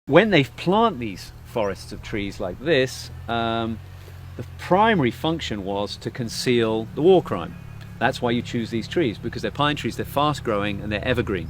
When they plant these forests of trees like this, the primary function was to conceal the war crime. That's why you choose these trees, because they're pine trees, they're fast growing and they're evergreen.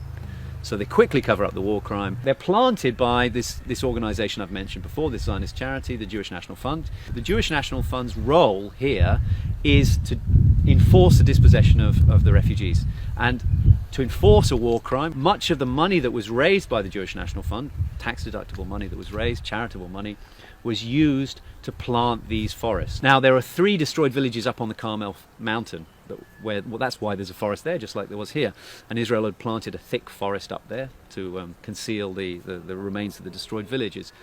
So they quickly cover up the war crime. They're planted by this organization I've mentioned before, this Zionist charity, the Jewish National Fund. The Jewish National Fund's role here is to enforce the dispossession of the refugees and to enforce a war crime. Much of the money that was raised by the Jewish National Fund, tax-deductible money that was raised, charitable money, was used to plant these forests. Now, there are 3 destroyed villages up on the Carmel mountain, that's why there's a forest there, just like there was here. And Israel had planted a thick forest up there to conceal the remains of the destroyed villages.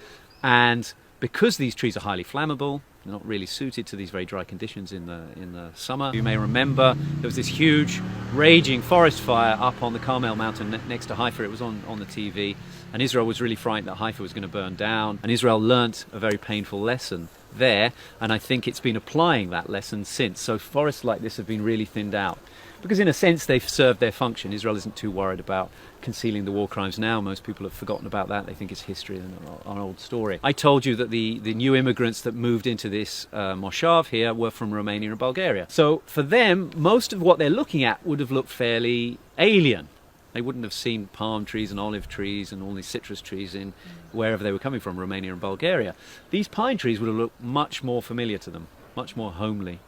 And because these trees are highly flammable, they're not really suited to these very dry conditions in the summer. You may remember there was this huge raging forest fire up on the Carmel mountain next to Haifa. It was on the TV, and Israel was really frightened that Haifa was going to burn down. And Israel learnt a very painful lesson there, and I think it's been applying that lesson since. So forests like this have been really thinned out, because in a sense they've served their function. Israel isn't too worried about concealing the war crimes now. Most people have forgotten about that. They think it's history and an old story. I told you that the new immigrants that moved into this moshav here were from Romania and Bulgaria. So for them, most of what they're looking at would have looked fairly alien. They wouldn't have seen palm trees and olive trees and all these citrus trees in wherever they were coming from, Romania and Bulgaria. These pine trees would have looked much more familiar to them, much more homely.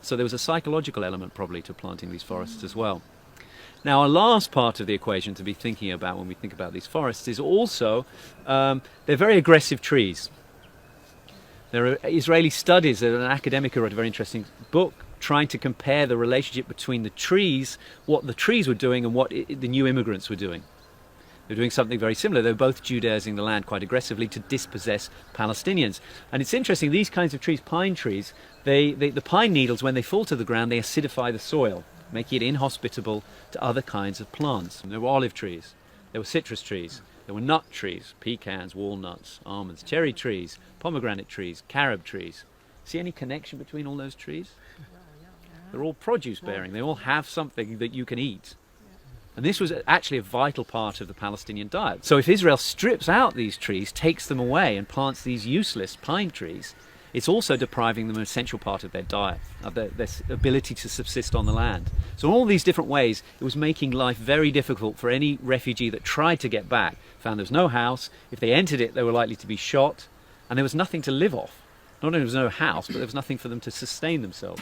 So there was a psychological element probably to planting these forests as well. Now, a last part of the equation to be thinking about when we think about these forests is also they're very aggressive trees. There are Israeli studies, an academic who wrote a very interesting book trying to compare the relationship between the trees, what the trees were doing and what the new immigrants were doing. They're doing something very similar. They're both Judaizing the land quite aggressively to dispossess Palestinians. And it's interesting, these kinds of trees, pine trees, the pine needles, when they fall to the ground, they acidify the soil, making it inhospitable to other kinds of plants. And there were olive trees, there were citrus trees, there were nut trees, pecans, walnuts, almonds, cherry trees, pomegranate trees, carob trees. See any connection between all those trees? They're all produce bearing. They all have something that you can eat. And this was actually a vital part of the Palestinian diet. So if Israel strips out these trees, takes them away and plants these useless pine trees, it's also depriving them of an essential part of their diet, of their ability to subsist on the land. So in all these different ways, it was making life very difficult for any refugee that tried to get back. Found there was no house. If they entered it, they were likely to be shot. And there was nothing to live off. Not only was there no house, but there was nothing for them to sustain themselves.